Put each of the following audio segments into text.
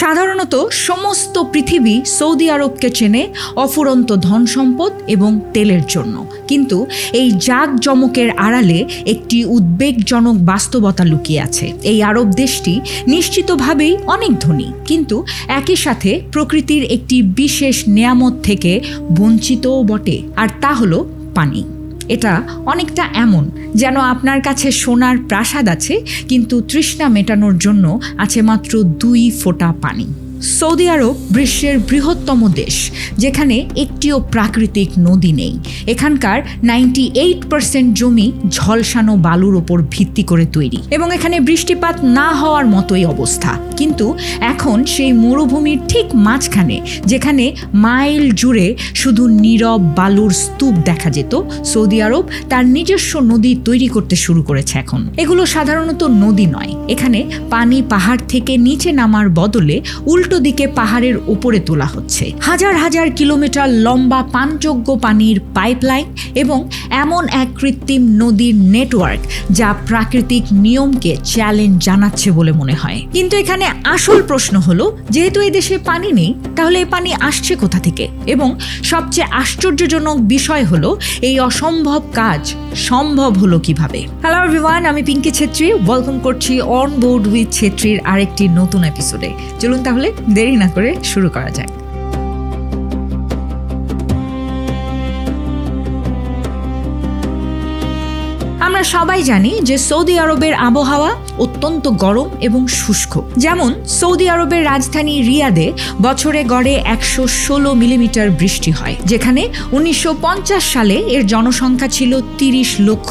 সাধারণত সমস্ত পৃথিবী সৌদি আরবকে চেনে অফুরন্ত ধন সম্পদ এবং তেলের জন্য, কিন্তু এই জাঁকজমকের আড়ালে একটি উদ্বেগজনক বাস্তবতা লুকিয়ে আছে। এই আরব দেশটি নিশ্চিতভাবেই অনেক ধনী, কিন্তু একই সাথে প্রকৃতির একটি বিশেষ নেয়ামত থেকে বঞ্চিতও বটে, আর তা হলো পানি। এটা অনেকটা এমন যেন আপনার কাছে সোনার প্রাসাদ আছে, কিন্তু তৃষ্ণা মেটানোর জন্য আছে মাত্র 2 ফোঁটা পানি। সৌদি আরব বিশ্বের বৃহত্তম দেশ, যেখানে একটিও প্রাকৃতিক নদী নেই। এখানকার 98% জমি ঝলসানো বালুর ওপর ভিত্তি করে তৈরি, এবং এখানে বৃষ্টিপাত না হওয়ার মতোই অবস্থা। কিন্তু এখন সেই মরুভূমির ঠিক মাঝখানে, যেখানে মাইল জুড়ে শুধু নীরব বালুর স্তূপ দেখা যেত, সৌদি আরব তার নিজস্ব নদী তৈরি করতে শুরু করেছে এখন। এগুলো সাধারণত নদী নয়, এখানে পানি পাহাড় থেকে নিচে নামার বদলে উল্টো দিকে পাহাড়ের উপরে তোলা হচ্ছে। হাজার হাজার কিলোমিটার লম্বা পানযোগ্য পানির পাইপলাইন এবং এমন এক কৃত্রিম নদীর নেটওয়ার্ক যা প্রাকৃতিক নিয়মকে চ্যালেঞ্জ জানাচ্ছে বলে মনে হয়। কিন্তু এখানে আসল প্রশ্ন হলো, যেহেতু এই দেশে পানি নেই, তাহলে এই পানি আসছে কোথা থেকে? এবং সবচেয়ে আশ্চর্যজনক বিষয় হলো, এই অসম্ভব কাজ সম্ভব হলো কিভাবে? হ্যালো এভরিওয়ান, আমি পিঙ্কি ছেত্রী, ওয়েলকাম করছি অন বোর্ড উইথ ছেত্রীর আরেকটি নতুন এপিসোডে। চলুন তাহলে দেরি না করে শুরু করা যাক। আমরা সবাই জানি যে সৌদি আরবের আবহাওয়া অত্যন্ত গরম এবং শুষ্ক। যেমন সৌদি আরবের রাজধানী রিয়াদে বছরে গড়ে 116 মিলিমিটার বৃষ্টি হয়, যেখানে 1950 সালে এর জনসংখ্যা ছিল 30 লক্ষ,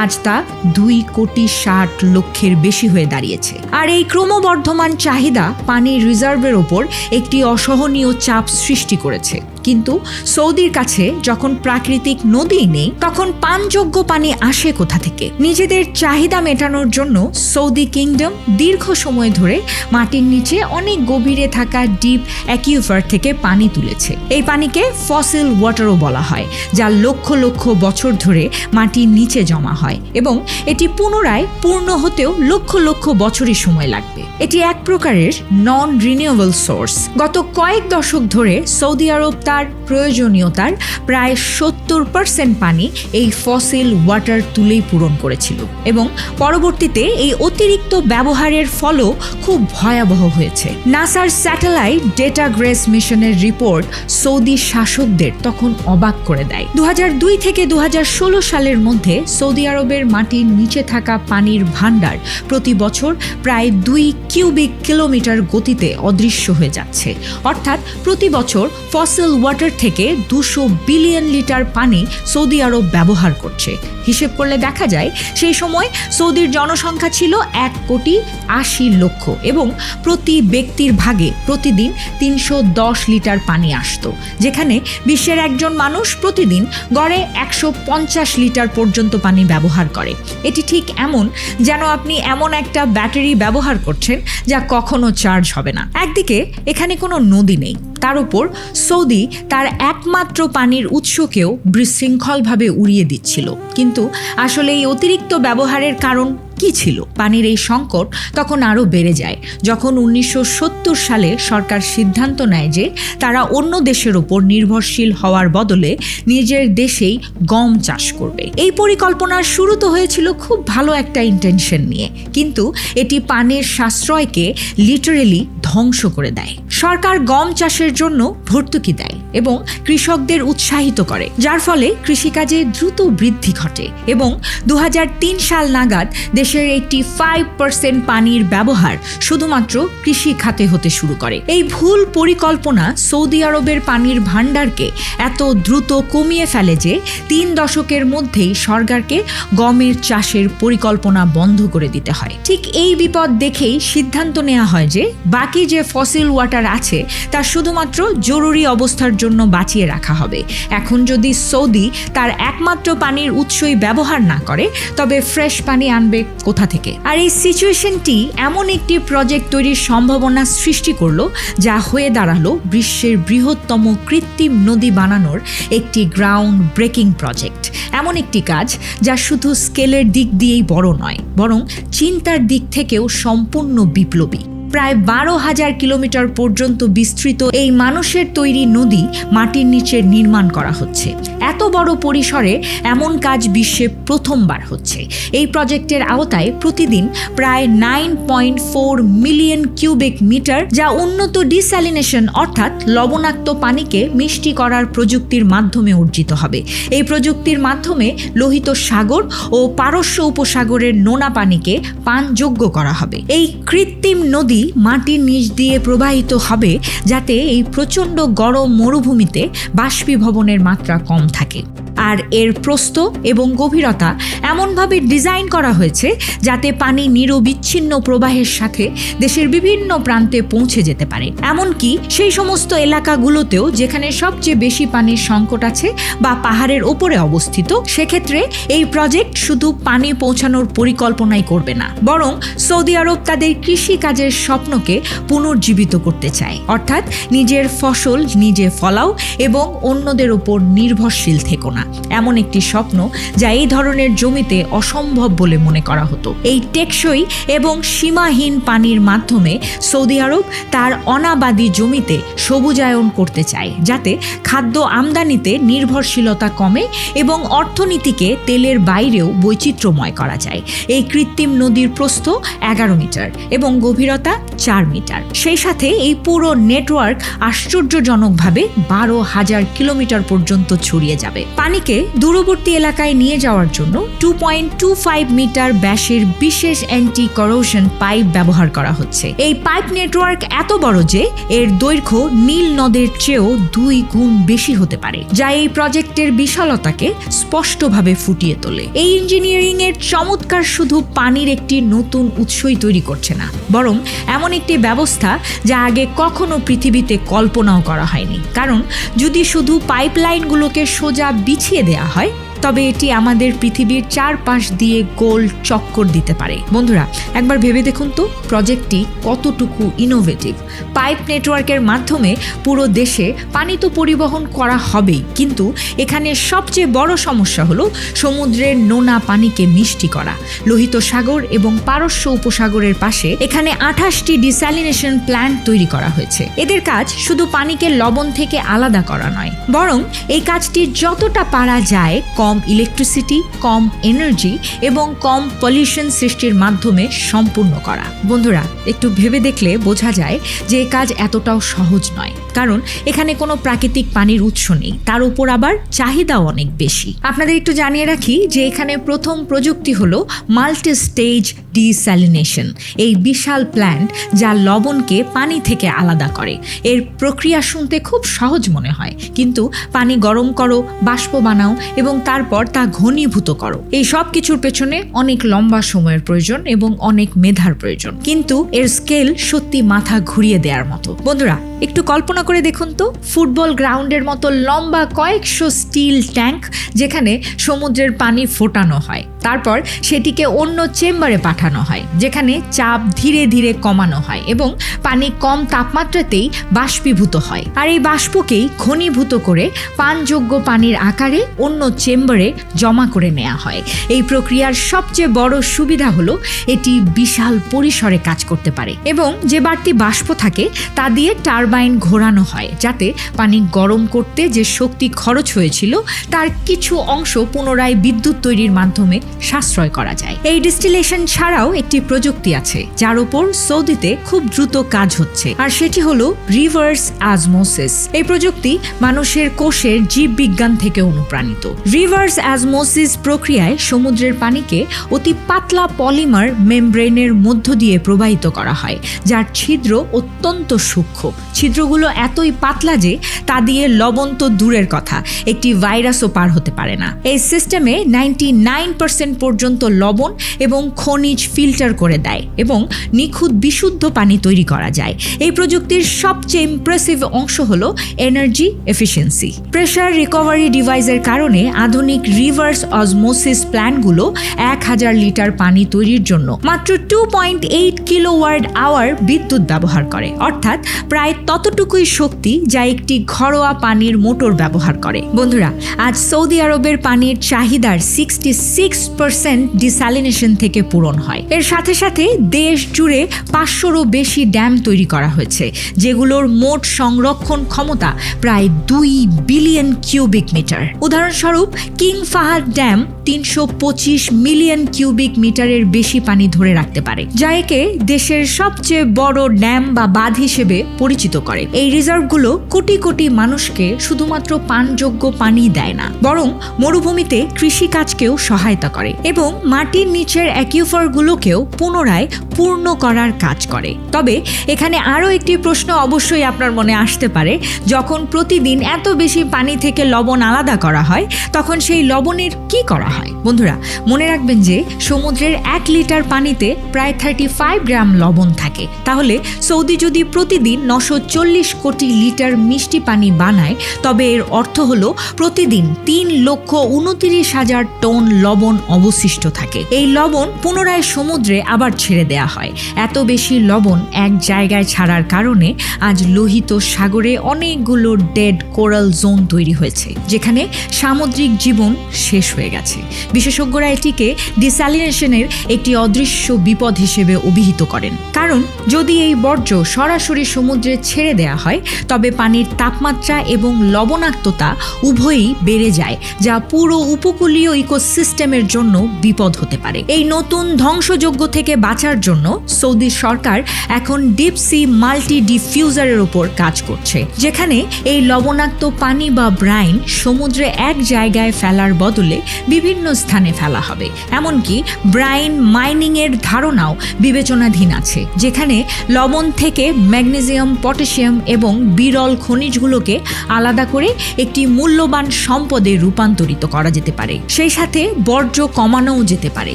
আজ তা 2,60,00,000 বেশি হয়ে দাঁড়িয়েছে। আর এই ক্রমবর্ধমান চাহিদা পানির রিজার্ভের ওপর একটি অসহনীয় চাপ সৃষ্টি করেছে। কিন্তু সৌদির কাছে যখন প্রাকৃতিক নদী নেই, তখন পানযোগ্য পানি আসে কোথা থেকে? নিজেদের চাহিদা মেটানোর জন্য সৌদি কিংডম দীর্ঘ সময় ধরে মাটির নিচে অনেক গভীরে থাকা ডিপ অ্যাকিউফার থেকে পানি তুলেছে। এই পানিকে ফসিল ওয়াটারও বলা হয়, যা লক্ষ লক্ষ বছর ধরে মাটির নিচে জমা হয়, এবং এটি পুনরায় পূর্ণ হতেও লক্ষ লক্ষ বছরই সময় লাগবে। এটি এক প্রকারের নন রিনিউয়েবল সোর্স। গত কয়েক দশক ধরে সৌদি আরব তার প্রয়োজনীয়তার প্রায় 70% পানি এই ফসিল ওয়াটার তুলেই পূরণ করেছিল, এবং পরবর্তীতে এই অতিরিক্ত ব্যবহারের ফলও খুব ভয়াবহ হয়েছে। নাসার স্যাটেলাইট ডেটা গ্রেস মিশনের রিপোর্ট সৌদি শাসকদের তখন অবাক করে দেয়। 2002 থেকে 2016 সালের মধ্যে সৌদি আরবের মাটির নিচে থাকা পানির ভাণ্ডার প্রতি বছর প্রায় 2 কিউবিক কিলোমিটার গতিতে অদৃশ্য হয়ে যাচ্ছে। অর্থাৎ প্রতি বছর ফসিল ওয়াটার থেকে 200 বিলিয়ন লিটার পানি সৌদি আরব ব্যবহার করছে। হিসেব করলে দেখা যায় সেই সময় সৌদির জনসংখ্যা ছিল 1,80,00,000 এবং প্রতি ব্যক্তির ভাগে প্রতিদিন 310 লিটার পানি আসতো, যেখানে বিশ্বের একজন মানুষ প্রতিদিন গড়ে 150 লিটার পর্যন্ত পানি ব্যবহার করে। এটি ঠিক এমন যেন আপনি এমন একটা ব্যাটারি ব্যবহার করছেন যা কখনো চার্জ হবে না। একদিকে এখানে কোনো নদী নেই, তার উপর সৌদি তার একমাত্র পানির উৎসকেও বিশৃঙ্খলভাবে উড়িয়ে দিচ্ছিল। কিন্তু আসলে এই অতিরিক্ত ব্যবহারের কারণ কি ছিল? পানির এই সংকট তখন আরও বেড়ে যায় যখন 1970 সালে সরকার সিদ্ধান্ত নেয় যে তারা অন্য দেশের ওপর নির্ভরশীল হওয়ার বদলে নিজের দেশেই গম চাষ করবে। এই পরিকল্পনার শুরু তো হয়েছিল খুব ভালো একটা ইন্টেনশন নিয়ে, কিন্তু এটি পানির সাশ্রয়কে লিটারেলি ধ্বংস করে দেয়। সরকার গম চাষের জন্য ভর্তুকি দেয় এবং কৃষকদের উৎসাহিত করে, যার ফলে কৃষিকাজে দ্রুত বৃদ্ধি ঘটে, এবং 2003 সাল নাগাদ দেশের 85% পানির ব্যবহার শুধুমাত্র কৃষি খাতে হতে শুরু করে। এই ভুল পরিকল্পনা সৌদি আরবের পানির ভাণ্ডারকে এত দ্রুত কমিয়ে ফেলে যে 3 দশকের মধ্যেই সরকারকে গমের চাষের পরিকল্পনা বন্ধ করে দিতে হয়। ঠিক এই বিপদ দেখেই সিদ্ধান্ত নেওয়া হয় যে বাকি যে ফসিল ওয়াটার আছে তা শুধুমাত্র জরুরি অবস্থার জন্য বাঁচিয়ে রাখা হবে। এখন যদি সৌদি তার একমাত্র পানির উৎসই ব্যবহার না করে, তবে ফ্রেশ পানি আনবে কোথা থেকে? আর এই সিচুয়েশনটি এমন একটি প্রজেক্ট তৈরির সম্ভাবনা সৃষ্টি করলো, যা হয়ে দাঁড়ালো বিশ্বের বৃহত্তম কৃত্রিম নদী বানানোর একটি গ্রাউন্ড ব্রেকিং প্রজেক্ট। এমন একটি কাজ যা শুধু স্কেলের দিক দিয়েই বড় নয়, বরং চিন্তার দিক থেকেও সম্পূর্ণ বিপ্লবী। প্রায় 12,000 কিলোমিটার পর্যন্ত বিস্তৃত এই মানুষের তৈরি নদী মাটির নিচে নির্মাণ করা হচ্ছে। এত বড় পরিসরে এমন কাজ বিশ্বে প্রথমবার হচ্ছে। এই প্রজেক্টের আওতায় প্রতিদিন প্রায় 9.4 মিলিয়ন কিউবিক মিটার, যা উন্নত ডিস্যালিনেশন অর্থাৎ লবণাক্ত পানিকে মিষ্টি করার প্রযুক্তির মাধ্যমে অর্জিত হবে। এই প্রযুক্তির মাধ্যমে লোহিত সাগর ও পারস্য উপসাগরের নোনা পানিকে পানযোগ্য করা হবে। এই কৃত্রিম নদী মাটির নিচ দিয়ে প্রবাহিত হবে যাতে এই প্রচণ্ড গরম মরুভূমিতে বাষ্পীভবনের মাত্রা কম থাকে। আর এর প্রস্থ এবং গভীরতা এমনভাবে ডিজাইন করা হয়েছে যাতে পানি নিরবিচ্ছিন্ন প্রবাহের সাথে দেশের বিভিন্ন প্রান্তে পৌঁছে যেতে পারে, এমনকি সেই সমস্ত এলাকাগুলোতেও যেখানে সবচেয়ে বেশি পানির সংকট আছে বা পাহাড়ের ওপরে অবস্থিত। সেক্ষেত্রে এই প্রজেক্ট শুধু পানি পৌঁছানোর পরিকল্পনাই করবে না, বরং সৌদি আরব তাদের কৃষি কাজের স্বপ্নকে পুনর্জীবিত করতে চায়, অর্থাৎ নিজের ফসল নিজে ফলাও এবং অন্যদের ওপর নির্ভরশীল থেকো না। এমন একটি স্বপ্ন যা এই ধরনের জমিতে অসম্ভব বলে মনে করা হতো। এই টেকসই এবং সীমাহীন পানির মাধ্যমে সৌদি আরব তার অনাবাদী জমিতে সবুজায়ন করতে চায়, যাতে খাদ্য আমদানিতে নির্ভরশীলতা কমে এবং অর্থনীতিকে তেলের বাইরেও বৈচিত্র্যময় করা যায়। এই কৃত্রিম নদীর প্রস্থ 11 মিটার এবং গভীরতা 4 মিটার। সেই সাথে এই পুরো নেটওয়ার্ক আশ্চর্যজনকভাবে 12,000 কিলোমিটার পর্যন্ত ছড়িয়ে যাবে। পানিকে দূরবর্তী এলাকায় নিয়ে যাওয়ার জন্য 2.25 মিটার ব্যাসের বিশেষ অ্যান্টি করোশন পাইপ ব্যবহার করা হচ্ছে। এই পাইপ নেটওয়ার্ক এত বড় যে এর দৈর্ঘ্য নীল নদের চেয়েও 2 গুণ বেশি হতে পারে, যা এই প্রজেক্টের বিশালতাকে স্পষ্টভাবে ফুটিয়ে তোলে। এই ইঞ্জিনিয়ারিং এর চমৎকার শুধু পানির একটি নতুন উৎসই তৈরি করছে না, বরং এমন একটি ব্যবস্থা যা আগে কখনো পৃথিবীতে কল্পনাও করা হয়নি। কারণ যদি শুধু পাইপলাইনগুলোকে সোজা বিছিয়ে দেয়া হয়, তবে এটি আমাদের পৃথিবীর চারপাশ দিয়ে গোল চক্কর দিতে পারে। বন্ধুরা, একবার ভেবে দেখুন তো প্রজেক্টটি কতটুকু ইনোভেটিভ। পাইপ নেটওয়ার্কের মাধ্যমে পুরো দেশে পানি তো পরিবহন করা হবেই, কিন্তু এখানে সবচেয়ে বড় সমস্যা হলো সমুদ্রের নোনা পানিকে মিষ্টি করা। লোহিত সাগর এবং পারস্য উপসাগরের পাশে এখানে 28টি ডিস্যালিনেশন প্ল্যান্ট তৈরি করা হয়েছে। এদের কাজ শুধু পানিকে লবণ থেকে আলাদা করা নয়, বরং এই কাজটি যতটা পারা যায় কম ইলেকট্রিসিটি, কম এনার্জি এবং কম পলিউশন সৃষ্টির মাধ্যমে সম্পূর্ণ করা। বন্ধুরা, একটু ভেবে দেখলে বোঝা যায় যে এই কাজ এতটাও সহজ নয়, কারণ এখানে কোনো প্রাকৃতিক পানির উৎস নেই, তার উপর আবার চাহিদাও অনেক বেশি। আপনাদের একটু জানিয়ে রাখি যে এখানে প্রথম প্রযুক্তি হলো মাল্টি স্টেজ ডিস্যালিনেশন, এই বিশাল প্ল্যান্ট যা লবণকে পানি থেকে আলাদা করে। এর প্রক্রিয়া শুনতে খুব সহজ মনে হয়, কিন্তু পানি গরম করো, বাষ্প বানাও এবং তারপর তা ঘনীভূত করো, এই সব কিছুর পেছনে অনেক লম্বা সময়ের প্রয়োজন এবং অনেক মেধার প্রয়োজন। কিন্তু এর স্কেল সত্যি মাথা ঘুরিয়ে দেওয়ার মতো। বন্ধুরা, একটু কল্পনা করে দেখুন তো, ফুটবল গ্রাউন্ডের মতো লম্বা কয়েকশো স্টিল ট্যাঙ্ক যেখানে সমুদ্রের পানি ফোটানো হয়, তারপর সেটিকে অন্য চেম্বারে পাঠানো হয় যেখানে চাপ ধীরে ধীরে কমানো হয় এবং পানি কম তাপমাত্রাতেই বাষ্পীভূত হয়। আর এই বাষ্পকেই ঘনীভূত করে পানযোগ্য পানির আকারে অন্য চেম্বারে জমা করে নেওয়া হয়। এই প্রক্রিয়ার সবচেয়ে বড় সুবিধা হলো এটি বিশাল পরিসরে কাজ করতে পারে এবং যে বাড়তি বাষ্প থাকে তা দিয়ে টারবাইন ঘোরানো হয়, যাতে পানি গরম করতে যে শক্তি খরচ হয়েছিল তার কিছু অংশ পুনরায় বিদ্যুৎ তৈরির মাধ্যমে সাশ্রয় করা যায়। এই ডিস্টিলেশন ছাড়াও একটি প্রযুক্তি আছে যার উপর সৌদিতে খুব দ্রুত কাজ হচ্ছে, আর সেটি হলো রিভার্স অসমোসিস। এই প্রযুক্তি মানুষের কোষের জীববিজ্ঞান থেকে অনুপ্রাণিত। রিভার্স অসমোসিস প্রক্রিয়ায় সমুদ্রের পানিকে অতি পাতলা পলিমার মেমব্রেনের মধ্য দিয়ে প্রবাহিত করা হয়, যার ছিদ্র অত্যন্ত সূক্ষ্ম। ছিদ্রগুলো এতই পাতলা যে তা দিয়ে লবণ তো দূরের কথা, একটি ভাইরাসও পার হতে পারে না। এই সিস্টেমে 99% পর্যন্ত লবণ এবং খনিজ ফিল্টার করে দেয় এবং নিখুঁত বিশুদ্ধ পানি তৈরি করা যায়। এই প্রযুক্তির সবচেয়ে ইমপ্রেসিভ অংশ হলো এনার্জি এফিসিয়েন্সি। প্রেসার রিকভারি ডিভাইসের কারণে আধুনিক আধুনিক রিভার্স অসমোসিস প্ল্যান্টগুলো 1000 লিটার পানি তৈরির জন্য মাত্র 2.8 কিলোওয়াট আওয়ার বিদ্যুৎ ব্যবহার করে, অর্থাৎ প্রায় ততটুকুই শক্তি যা একটি ঘরোয়া পানির মোটর ব্যবহার করে। বন্ধুরা, আজ সৌদি আরবের পানির চাহিদার 66% ডিস্যালিনেশন থেকে পূরণ হয়। এর সাথে সাথে দেশ জুড়ে 500রও বেশি ড্যাম তৈরি করা হয়েছে, যেগুলোর মোট সংরক্ষণ ক্ষমতা প্রায় 2 বিলিয়ন কিউবিক মিটার। উদাহরণস্বরূপ King Fahad Dam 325 million cubic মিটারের বেশি পানি ধরে রাখতে পারে, যা একে দেশের সবচেয়ে বড় ড্যাম বা বাঁধ হিসেবে পরিচিত করে। এই রিজার্ভগুলো কোটি কোটি মানুষকে শুধুমাত্র পানযোগ্য পানি দেয় না, বরং মরুভূমিতে কৃষিকাজকেও সহায়তা করে এবং মাটির নিচের অ্যাকুইফারগুলোকেও পুনরায় পূর্ণ করার কাজ করে। তবে এখানে আরও একটি প্রশ্ন অবশ্যই আপনার মনে আসতে পারে, যখন প্রতিদিন এত বেশি পানি থেকে লবণ আলাদা করা হয়, তখন সেই লবণের কি করা হয়? বন্ধুরা, মনে রাখবেন যে সমুদ্রের 1 লিটার পানিতে প্রায় 35 গ্রাম লবণ থাকে। তাহলে সৌদি যদি প্রতিদিন 940 কোটি লিটার মিষ্টি পানি বানায়, তবে এর অর্থ হলো প্রতিদিন 3,29,000 টন লবণ অবশিষ্ট থাকে। এই লবণ পুনরায় সমুদ্রে আবার ছেড়ে দেয়া হয়। এত বেশি লবণ এক জায়গায় ছাড়ার কারণে আজ লোহিত সাগরে অনেকগুলো ডেড কোরাল জোন তৈরি হয়েছে, যেখানে সামুদ্রিক জীবন শেষ হয়ে গেছে। বিশেষজ্ঞরা এটিকে ডিস্যালিনেশনের একটি অদৃশ্য বিপদ হিসেবে অভিহিত করেন, কারণ যদি এই বর্জ্য সরাসরি সমুদ্রে ছেড়ে দেয়া হয়, তবে পানির তাপমাত্রা এবং লবণাক্ততা উভয়ই বেড়ে যায়, যা পুরো উপকূলীয় ইকোসিস্টেমের জন্য বিপদ হতে পারে। এই নতুন ধ্বংসযজ্ঞ থেকে বাঁচার জন্য সৌদি সরকার এখন ডিপ সি মাল্টি ডিফিউজারের উপর কাজ করছে, যেখানে এই লবণাক্ত পানি বা ব্রাইন সমুদ্রে এক জায়গায় ফেলার বদলে বিভিন্ন স্থানে ফেলা হবে। এমনকি ব্রাইন মাইনিং এর ধারণাও বিবেচনাধীন আছে, যেখানে লবণ থেকে ম্যাগনেসিয়াম, পটাশিয়াম এবং বিরল খনিজগুলোকে আলাদা করে একটি মূল্যবান সম্পদে রূপান্তরিত করা যেতে পারে। সেই সাথে বর্জ্য কমানোও যেতে পারে।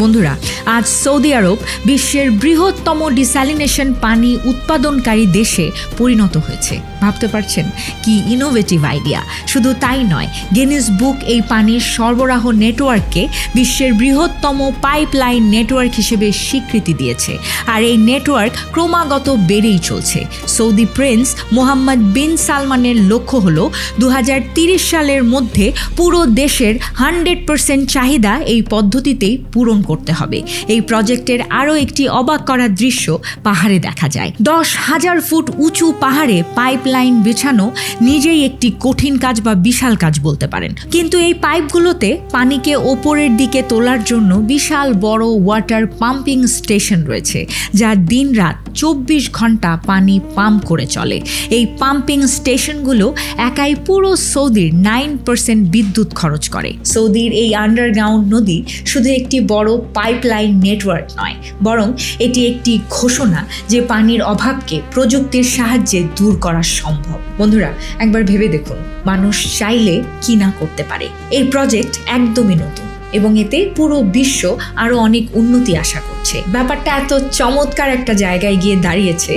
বন্ধুরা, আজ সৌদি আরব বিশ্বের বৃহত্তম ডিস্যালিনেশন পানি উৎপাদনকারী দেশে পরিণত হয়েছে। ভাবতে পারছেন কি ইনোভেটিভ আইডিয়া? শুধু তাই নয়, গিনেস বুক এই পানির সরবরাহ নেটওয়ার্ককে বিশ্বের বৃহত্তম পাইপলাইন নেটওয়ার্ক হিসেবে স্বীকৃতি দিয়েছে, আর এই নেটওয়ার্ক ক্রমাগত বেড়েই চলছে। সৌদি প্রিন্স মোহাম্মদ বিন সালমানের লক্ষ্য হল 2030 সালের মধ্যে পুরো দেশের 100% চাহিদা এই পদ্ধতিতেই পূরণ করতে হবে। এই প্রজেক্টের আরও একটি অবাক করার দৃশ্য পাহাড়ে দেখা যায়। 10,000 ফুট উঁচু পাহাড়ে পাইপলাইন বিছানো নিজেই একটি কঠিন কাজ বা বিশাল কাজ বলতে পারেন, কিন্তু এই পাইপগুলোতে পানিকে ওপরের দিকে তোলার জন্য বিশাল বড় ওয়াটার পাম্পিং স্টেশন রয়েছে, যা দিনরাত 24 ঘন্টা পানি পাম্প করে চলে। এই পাম্পিং স্টেশনগুলো একাই পুরো সৌদির 9% বিদ্যুৎ খরচ করে। সৌদির এই আন্ডারগ্রাউন্ড নদী শুধু একটি বড় পাইপলাইন নেটওয়ার্ক নয়, বরং এটি একটি ঘোষণা যে পানির অভাবকে প্রযুক্তির সাহায্যে দূর করা সম্ভব। বন্ধুরা, একবার ভেবে দেখুন, মানুষ চাইলে কি না করতে পারে। এই প্রজেক্ট একদমই নতুন এবং এতে পুরো বিশ্ব আরো অনেক উন্নতি আশা করছে। ব্যাপারটা এত চমৎকার একটা জায়গায় গিয়ে দাঁড়িয়েছে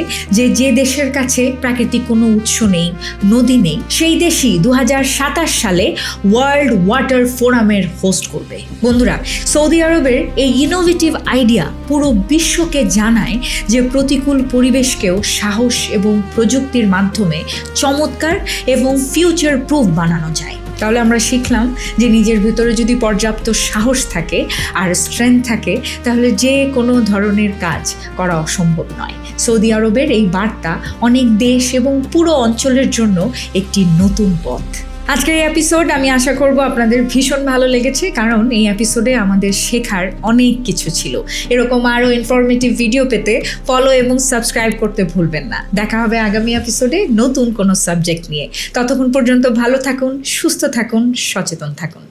যে দেশের কাছে প্রাকৃতিক কোনো উৎস নেই, নদী নেই, সেই দেশই 2027 সালে ওয়ার্ল্ড ওয়াটার ফোরামের হোস্ট করবে। বন্ধুরা, সৌদি আরবের এই ইনোভেটিভ আইডিয়া পুরো বিশ্বকে জানায় যে প্রতিকূল পরিবেশকেও সাহস এবং প্রযুক্তির মাধ্যমে চমৎকার এবং ফিউচার প্রুফ বানানো যায়। তাহলে আমরা শিখলাম যে নিজের ভিতরে যদি পর্যাপ্ত সাহস থাকে আর স্ট্রেংথ থাকে, তাহলে যে কোনো ধরনের কাজ করা অসম্ভব নয়। সৌদি আরবের এই বার্তা অনেক দেশ এবং পুরো অঞ্চলের জন্য একটি নতুন পথ। আজকের এই এপিসোড আমি আশা করব আপনাদের ভীষণ ভালো লেগেছে, কারণ এই এপিসোডে আমাদের শেখার অনেক কিছু ছিল। এরকম আরও ইনফরমেটিভ ভিডিও পেতে ফলো এবং সাবস্ক্রাইব করতে ভুলবেন না। দেখা হবে আগামী এপিসোডে নতুন কোনো সাবজেক্ট নিয়ে। ততক্ষণ পর্যন্ত ভালো থাকুন, সুস্থ থাকুন, সচেতন থাকুন।